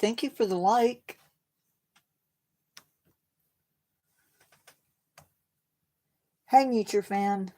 Thank you for the like. Hey, Nature Fan.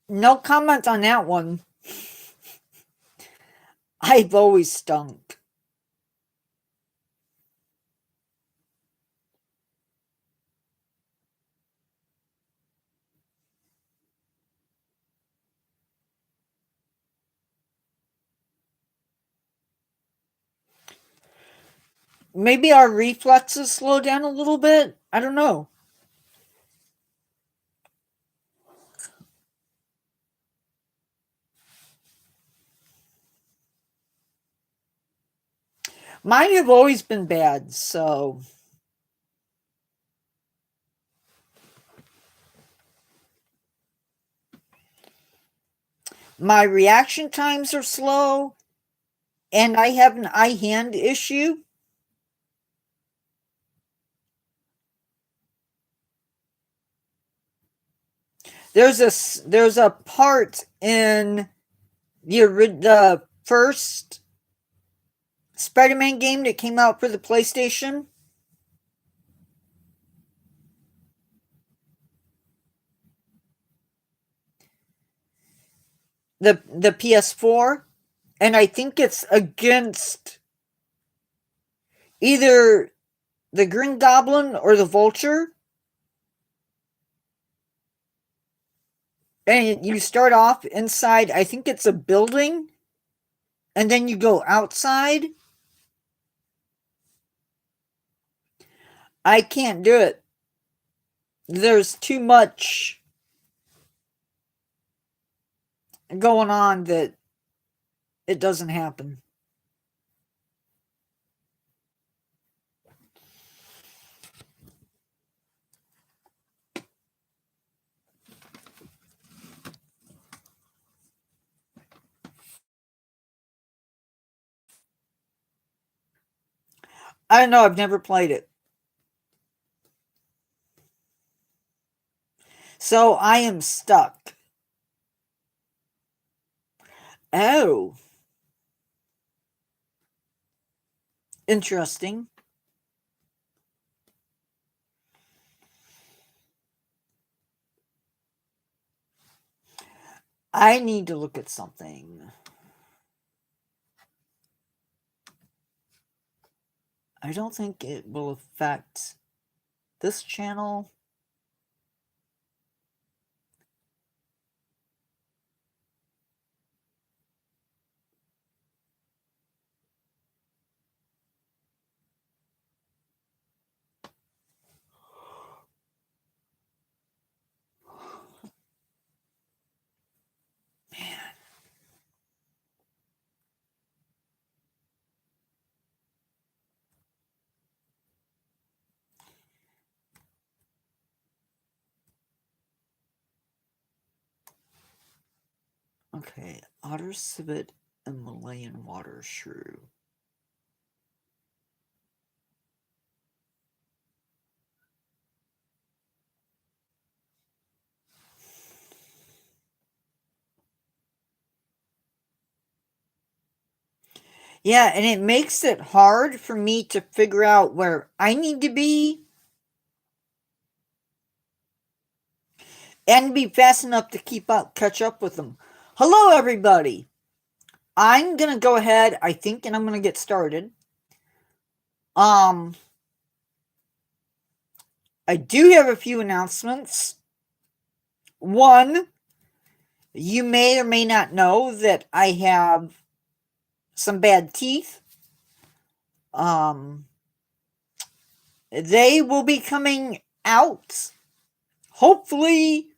No comment on that one. I've always stunk. Maybe our reflexes slow down a little bit. I don't know. Mine have always been bad, so. My reaction times are slow, and I have an eye hand issue. There's a part in the first Spider-Man game that came out for the PlayStation. The PS4, and I think it's against either the Green Goblin or the Vulture. And you start off inside, I think it's a building, and then you go outside. I can't do it. There's too much going on that it doesn't happen. I don't know, I've never played it. So I am stuck. Oh. Interesting. I need to look at something. I don't think it will affect this channel. Man. Okay, otter civet and Malayan water shrew. Yeah, and it makes it hard for me to figure out where I need to be and be fast enough to catch up with them. Hello, everybody. I'm gonna go ahead, I think, and I'm gonna get started. I do have a few announcements. One, you may or may not know that I have some bad teeth. They will be coming out hopefully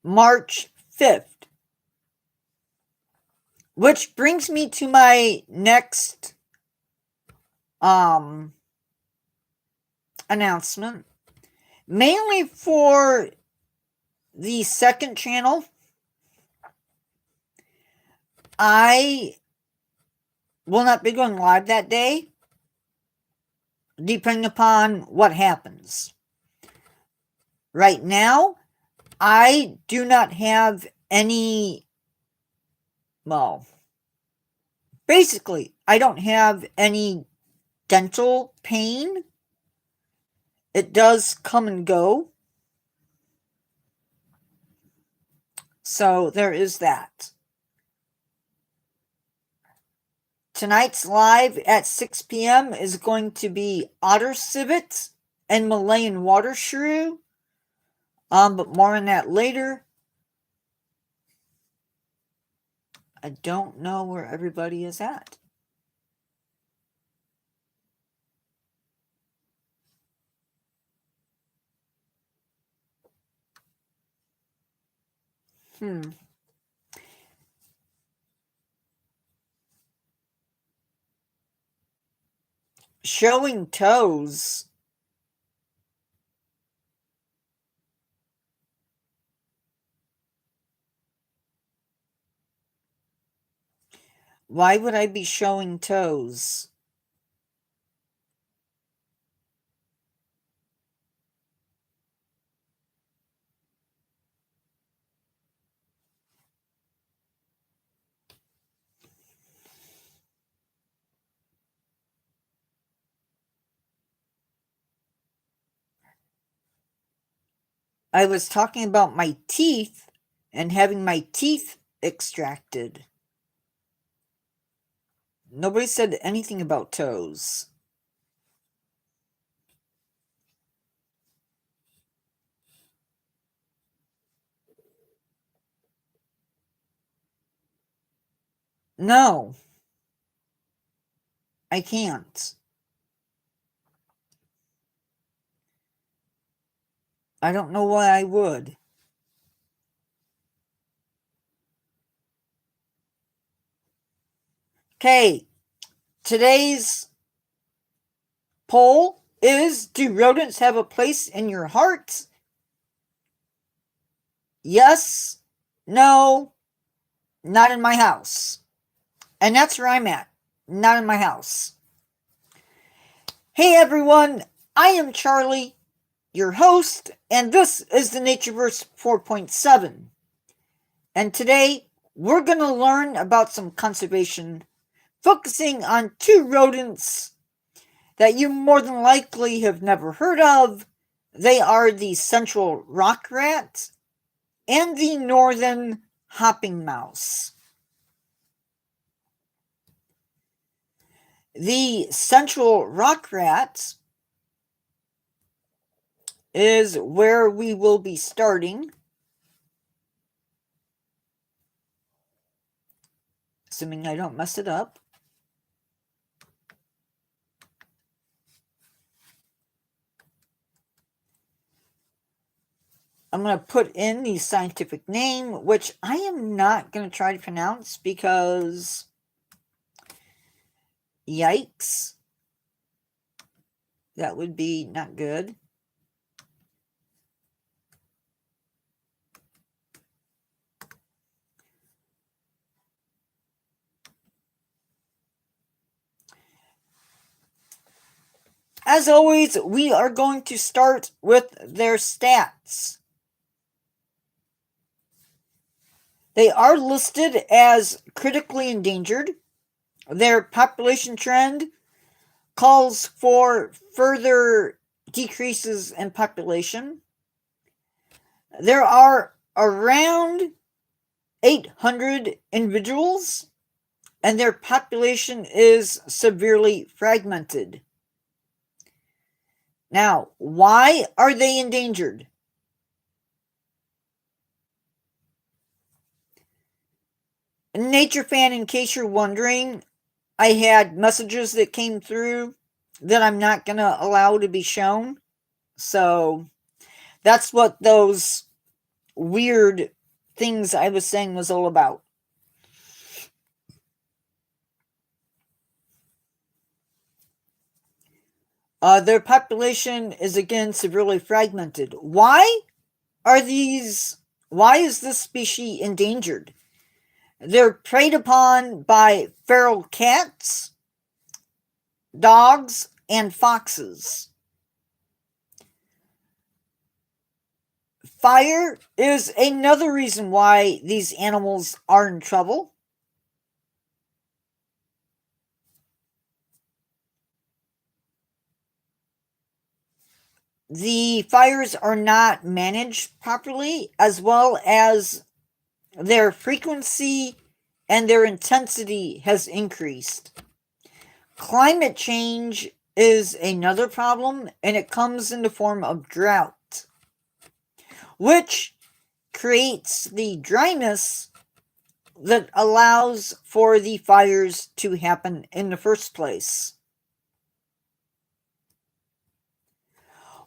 March 5th. Which brings me to my next announcement. Mainly for the second channel, I will not be going live that day, depending upon what happens. Right now, I do not have any, well, basically, I don't have any dental pain. It does come and go. So there is that. Tonight's live at 6 p.m. is going to be Otter Civet and Malayan Water Shrew. But more on that later. I don't know where everybody is at. Showing toes. Why would I be showing toes? I was talking about my teeth and having my teeth extracted. Nobody said anything about toes. No. I can't. I don't know why I would. Okay. Today's poll is, do rodents have a place in your heart? Yes. No. Not in my house. And that's where I'm at. Not in my house. Hey everyone, I am Charlie, your host, and this is the Natureverse 4.7. And today, we're going to learn about some conservation, focusing on two rodents that you more than likely have never heard of. They are the central rock rat and the northern hopping mouse. The central rock rat is where we will be starting. Assuming I don't mess it up. I'm going to put in the scientific name, which I am not going to try to pronounce because, yikes, that would be not good. As always, we are going to start with their stats. They are listed as critically endangered. Their population trend calls for further decreases in population. There are around 800 individuals, and their population is severely fragmented. Now, why are they endangered? Nature fan, in case you're wondering, I had messages that came through that I'm not going to allow to be shown. So that's what those weird things I was saying was all about. Their population is again severely fragmented. Why is this species endangered? They're preyed upon by feral cats, dogs, and foxes. Fire is another reason why these animals are in trouble. The fires are not managed properly, as well as their frequency and their intensity has increased. Climate change is another problem, and it comes in the form of drought, which creates the dryness that allows for the fires to happen in the first place.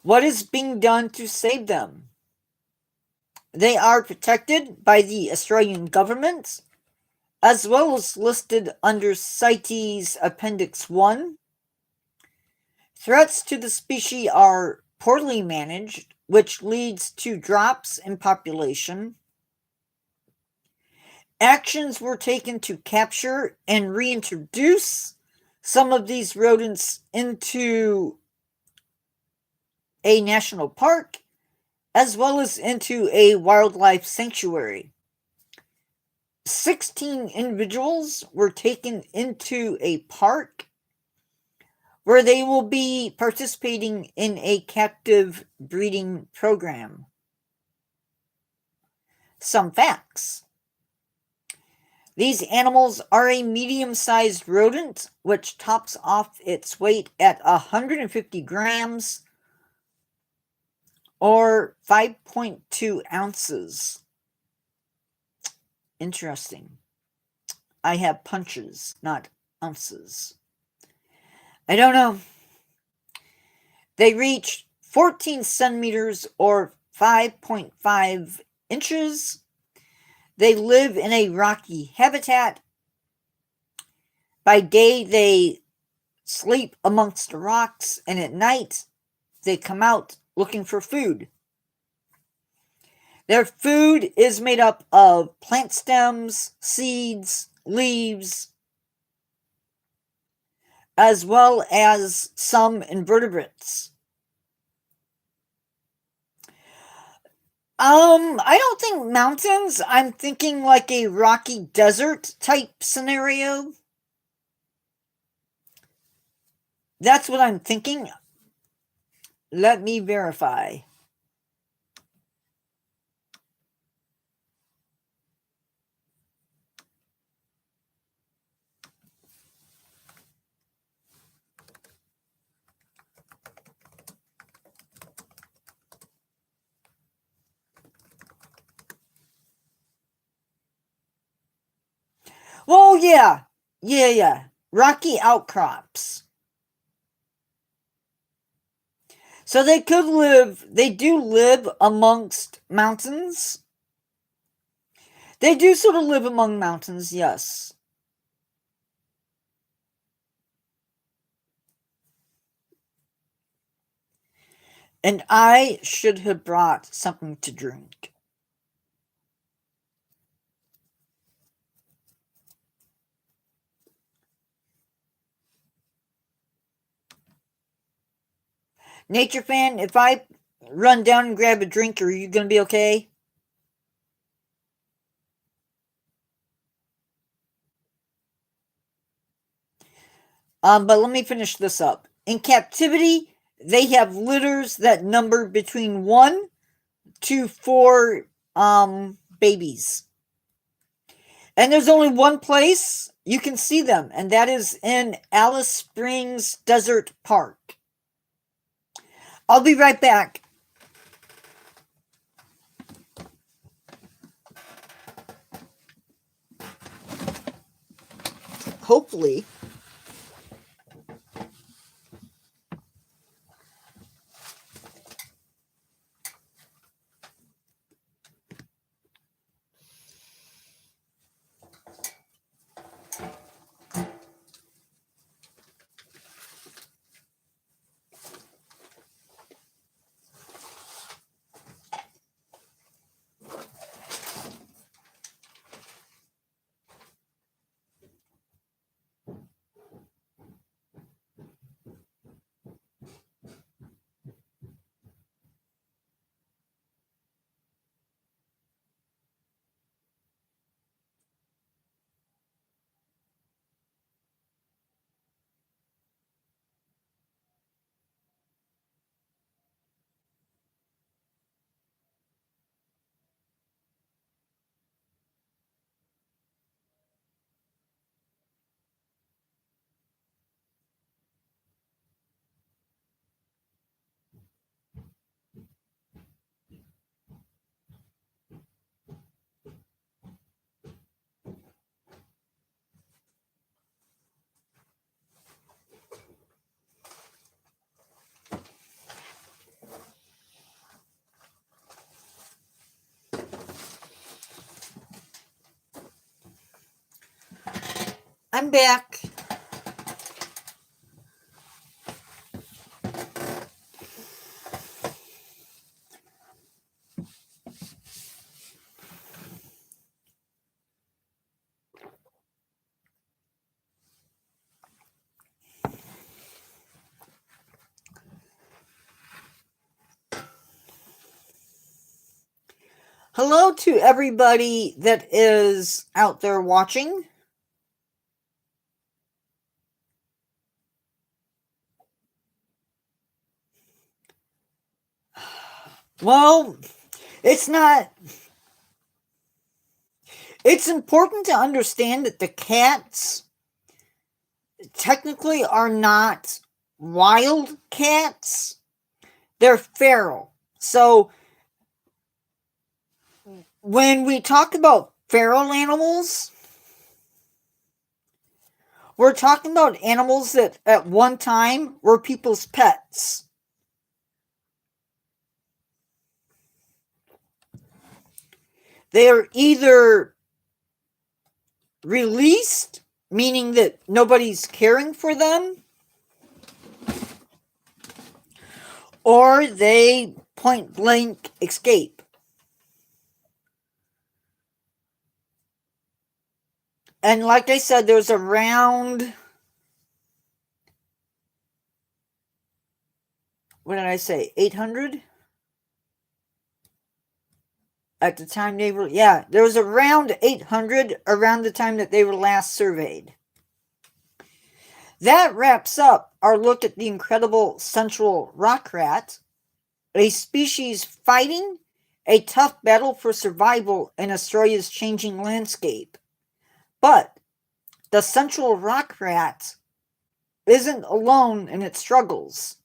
What is being done to save them? They are protected by the Australian government, as well as listed under CITES Appendix 1. Threats to the species are poorly managed, which leads to drops in population. Actions were taken to capture and reintroduce some of these rodents into a national park, as well as into a wildlife sanctuary. 16 individuals were taken into a park where they will be participating in a captive breeding program. Some facts. These animals are a medium-sized rodent, which tops off its weight at 150 grams or 5.2 ounces. Interesting. I have punches, not ounces. I don't know. They reach 14 centimeters or 5.5 inches. They live in a rocky habitat. By day, they sleep amongst the rocks, and at night, they come out looking for food. Their food is made up of plant stems, seeds, leaves, as well as some invertebrates. I don't think mountains. I'm thinking like a rocky desert type scenario. That's what I'm thinking. Let me verify. Well, yeah. Rocky outcrops. So they do live amongst mountains. They do sort of live among mountains, yes. And I should have brought something to drink. Nature fan, if I run down and grab a drink, are you going to be okay? But let me finish this up. In captivity, they have litters that number between 1 to 4 babies. And there's only one place you can see them, and that is in Alice Springs Desert Park. I'll be right back. Hopefully. I'm back. Hello to everybody that is out there watching. Well, it's important to understand that the cats technically are not wild cats. They're feral. So when we talk about feral animals, we're talking about animals that at one time were people's pets. They are either released, meaning that nobody's caring for them, or they point blank escape. And like I said, there's around, what did I say, 800? At the time they were, yeah, there was around 800 around the time that they were last surveyed. That wraps up our look at the incredible central rock rat, a species fighting a tough battle for survival in Australia's changing landscape. But the central rock rat isn't alone in its struggles.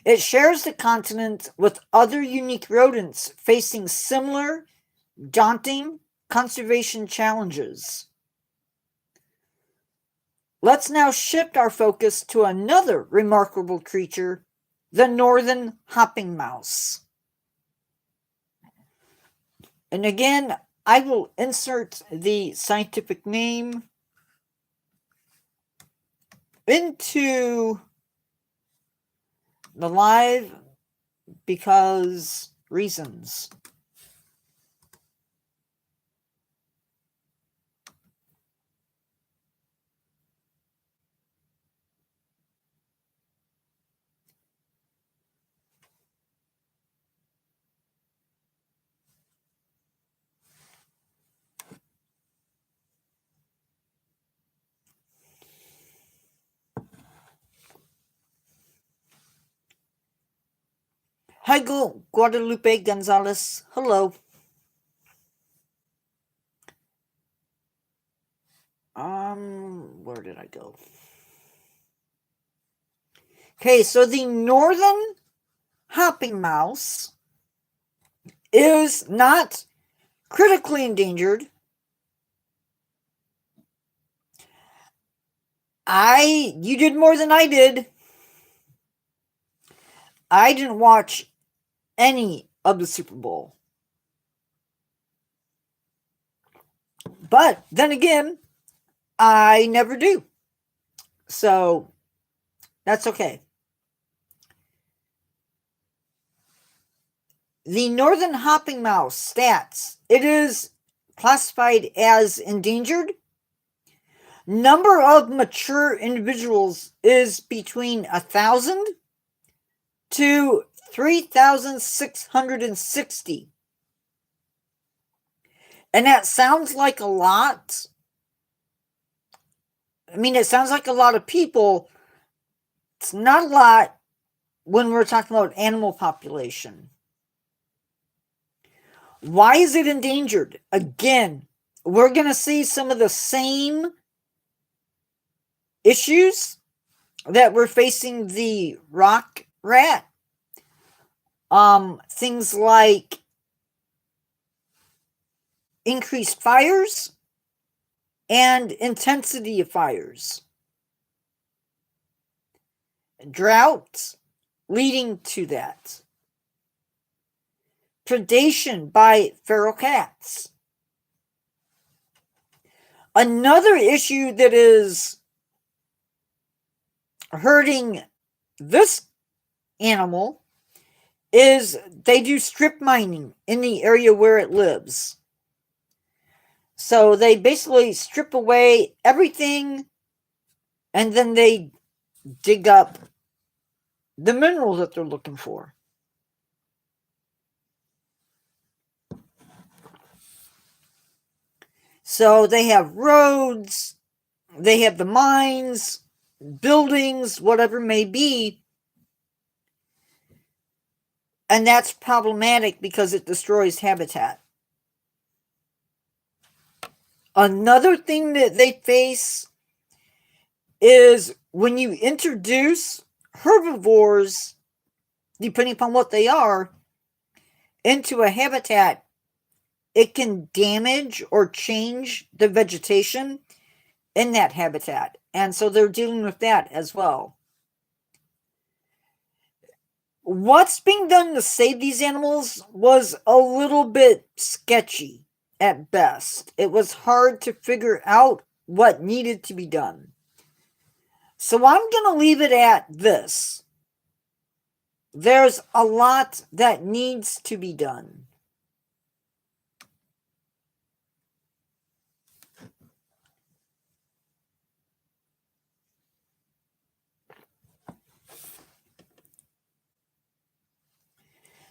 It shares the continent with other unique rodents facing similar, daunting conservation challenges. Let's now shift our focus to another remarkable creature, the northern hopping mouse. And again, I will insert the scientific name into the live because reasons. Hi, Guadalupe Gonzalez. Hello. Where did I go? Okay, so the northern hopping mouse is not critically endangered. You did more than I did. I didn't watch any of the Super Bowl. But then again, I never do. So that's okay. The northern hopping mouse stats. It is classified as endangered. Number of mature individuals is between 1,000 to 3,660. And that sounds like a lot. I mean, it sounds like a lot of people. It's not a lot when we're talking about animal population. Why is it endangered? Again, we're going to see some of the same issues that we're facing the rock rat. Things like increased fires and intensity of fires. Droughts leading to that. Predation by feral cats. Another issue that is hurting this animal is they do strip mining in the area where it lives. So they basically strip away everything and then they dig up the minerals that they're looking for. So they have roads, they have the mines, buildings, whatever it may be. And that's problematic because it destroys habitat. Another thing that they face is when you introduce herbivores, depending upon what they are, into a habitat, it can damage or change the vegetation in that habitat. And so they're dealing with that as well. What's being done to save these animals was a little bit sketchy at best. It was hard to figure out what needed to be done. So I'm going to leave it at this. There's a lot that needs to be done.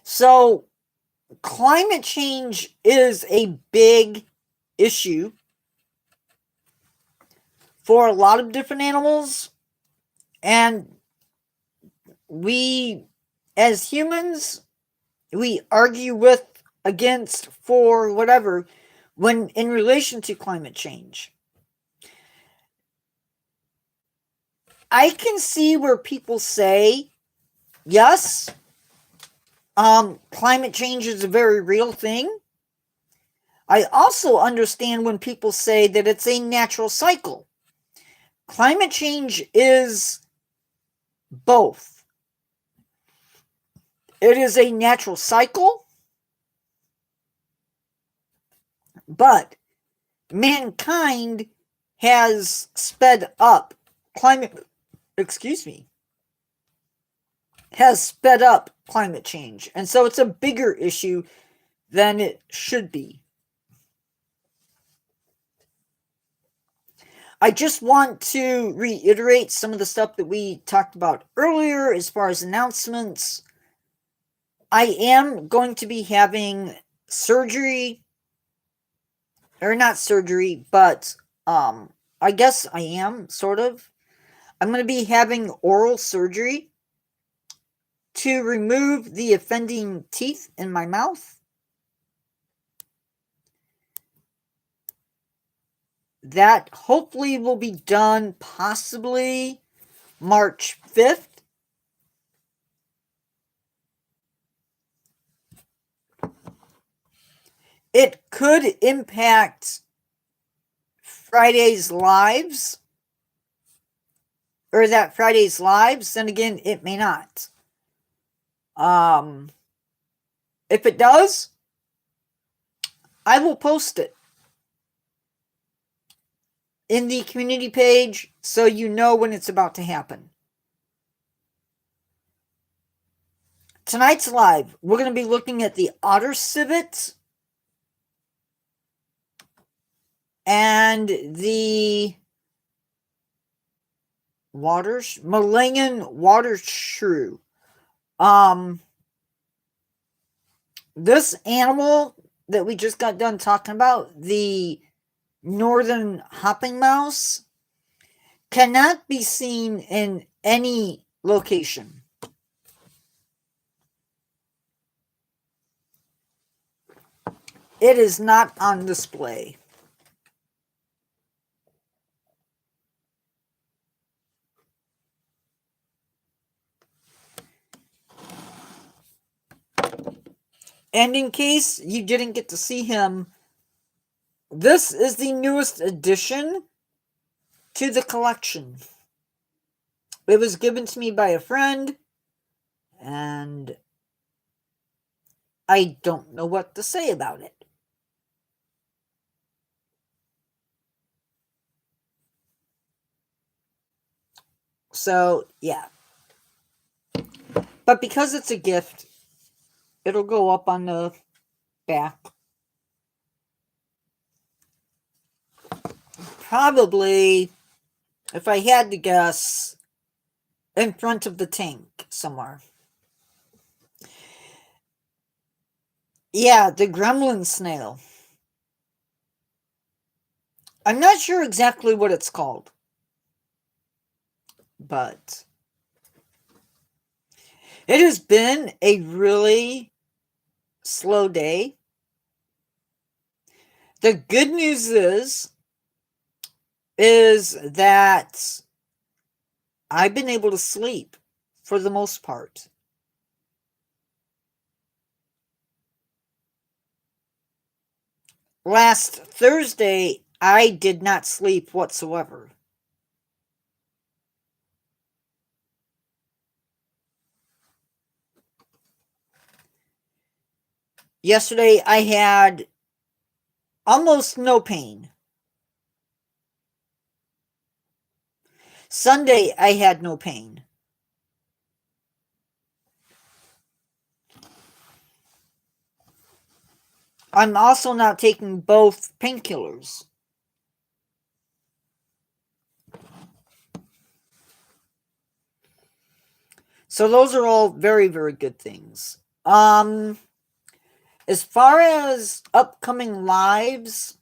So, climate change is a big issue for a lot of different animals, and we, as humans, we argue with, against, for whatever, when in relation to climate change. I can see where people say, yes, climate change is a very real thing. I also understand when people say that it's a natural cycle. Climate change is both. It is a natural cycle, but mankind has sped up has sped up climate change. And so it's a bigger issue than it should be. I just want to reiterate some of the stuff that we talked about earlier as far as announcements. I am going to be having surgery, or not surgery, but I guess I am, sort of. I'm going to be having oral surgery to remove the offending teeth in my mouth. That hopefully will be done possibly March 5th. it could impact Friday's lives, or that Friday's lives, then again, it may not. If it does, I will post it in the community page so you know when it's about to happen. Tonight's live, we're going to be looking at the otter civet and the Malayan water shrew. This animal that we just got done talking about, the northern hopping mouse, cannot be seen in any location. It is not on display. And in case you didn't get to see him, this is the newest addition to the collection. It was given to me by a friend, and I don't know what to say about it. So, yeah. But because it's a gift, it'll go up on the back. Probably, if I had to guess, in front of the tank somewhere. Yeah, the gremlin snail. I'm not sure exactly what it's called, but it has been a really slow day. The good news is that I've been able to sleep for the most part. Last Thursday, I did not sleep whatsoever. Yesterday, I had almost no pain. Sunday, I had no pain. I'm also not taking both painkillers. So those are all very, very good things. As far as upcoming lives,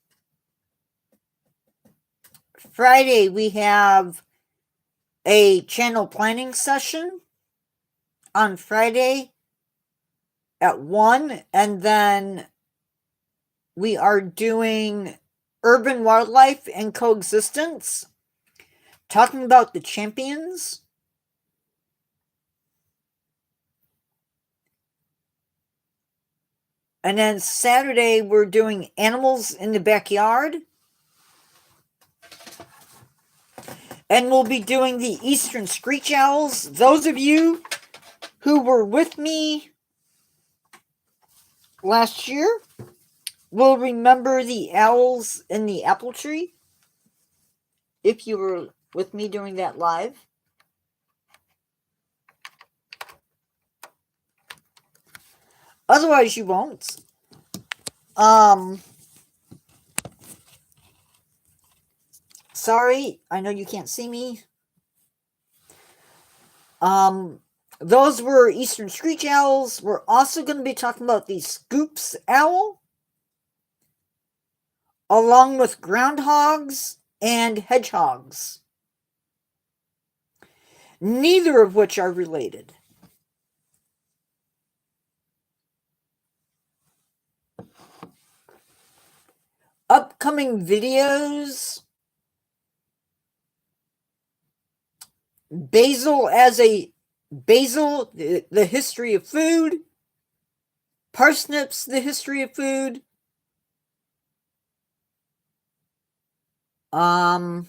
Friday we have a channel planning session on Friday at 1, and then we are doing urban wildlife and coexistence, talking about the champions. And then Saturday, we're doing animals in the backyard. And we'll be doing the eastern screech owls. Those of you who were with me last year will remember the owls in the apple tree, if you were with me during that live. Otherwise, you won't. Sorry, I know you can't see me. Those were eastern screech owls. We're also going to be talking about the Scoops owl, along with groundhogs and hedgehogs, neither of which are related. Upcoming videos: basil, the history of food; parsnips, the history of food; I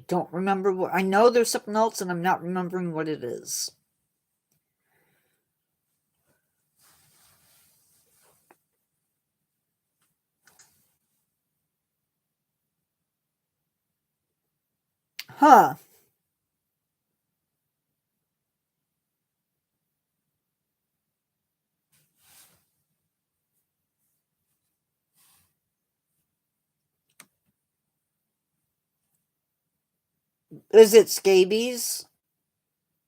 don't remember what. I know there's something else, and I'm not remembering what it is. Huh. Is it scabies?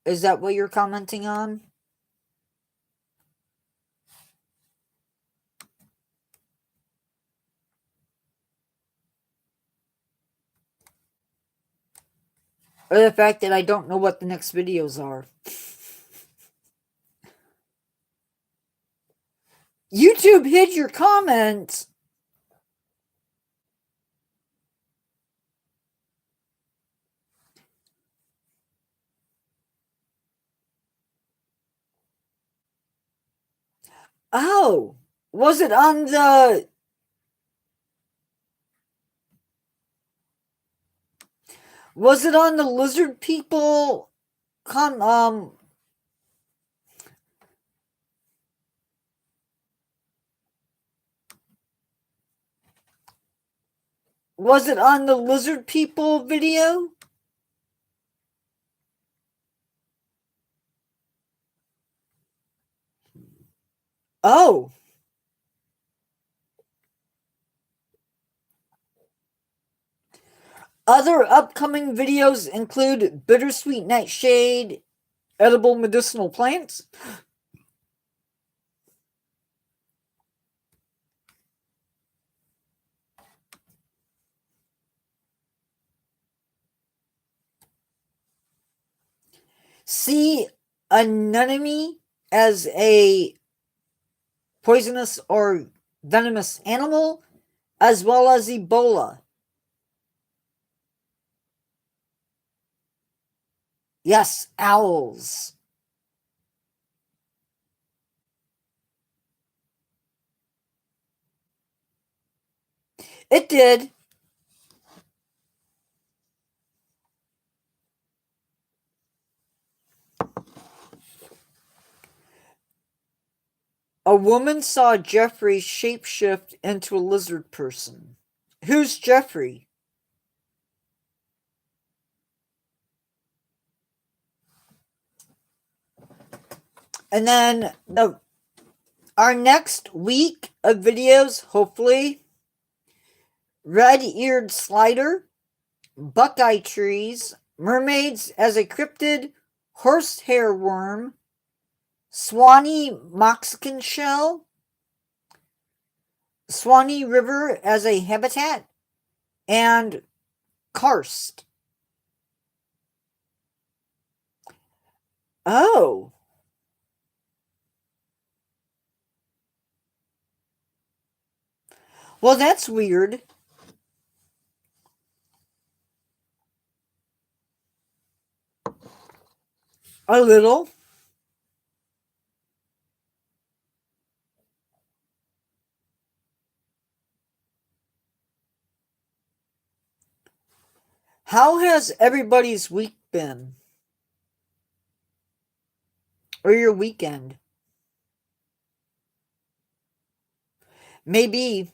Is that what you're commenting on? Or the fact that I don't know what the next videos are? YouTube hid your comments. Oh, was it on the... Was it on the lizard people was it on the lizard people video? Oh. Other upcoming videos include Bittersweet Nightshade, Edible Medicinal Plants, sea anemone as a poisonous or venomous animal, as well as Ebola. Yes, owls. It did. A woman saw Jeffrey shapeshift into a lizard person. Who's Jeffrey? And then our next week of videos, hopefully, red-eared slider, buckeye trees, mermaids as a cryptid, horsehair worm, Swanee Mexican shell, Swanee River as a habitat, and karst. Oh. Well, that's weird. A little. How has everybody's week been? Or your weekend? Maybe.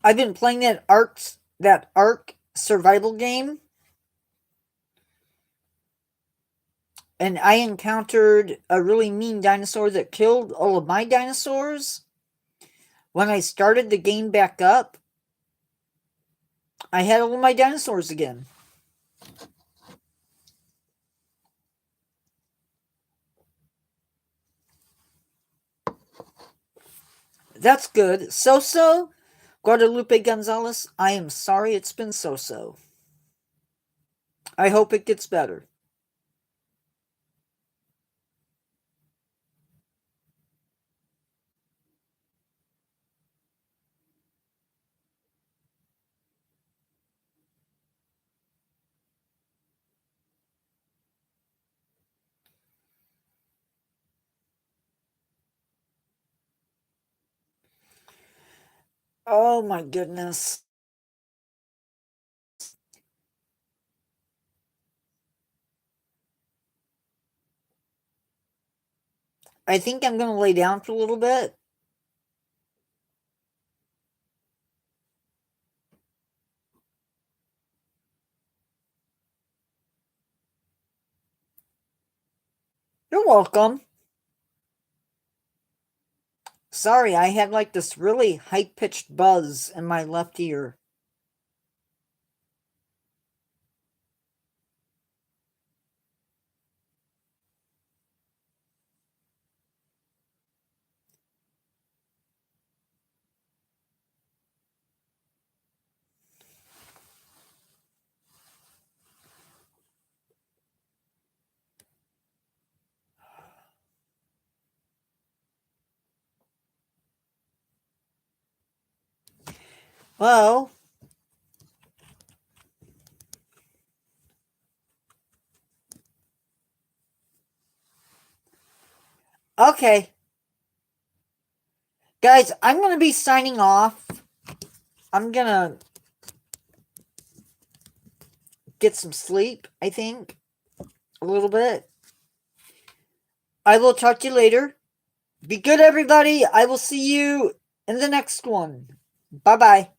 I've been playing that Ark survival game. And I encountered a really mean dinosaur that killed all of my dinosaurs. When I started the game back up, I had all of my dinosaurs again. That's good. So-so, Guadalupe Gonzalez, I am sorry it's been so-so. I hope it gets better. Oh my goodness. I think I'm going to lay down for a little bit. You're welcome. Sorry, I had like this really high-pitched buzz in my left ear. Well, okay. Guys, I'm going to be signing off. I'm going to get some sleep, I think. A little bit. I will talk to you later. Be good, everybody. I will see you in the next one. Bye-bye.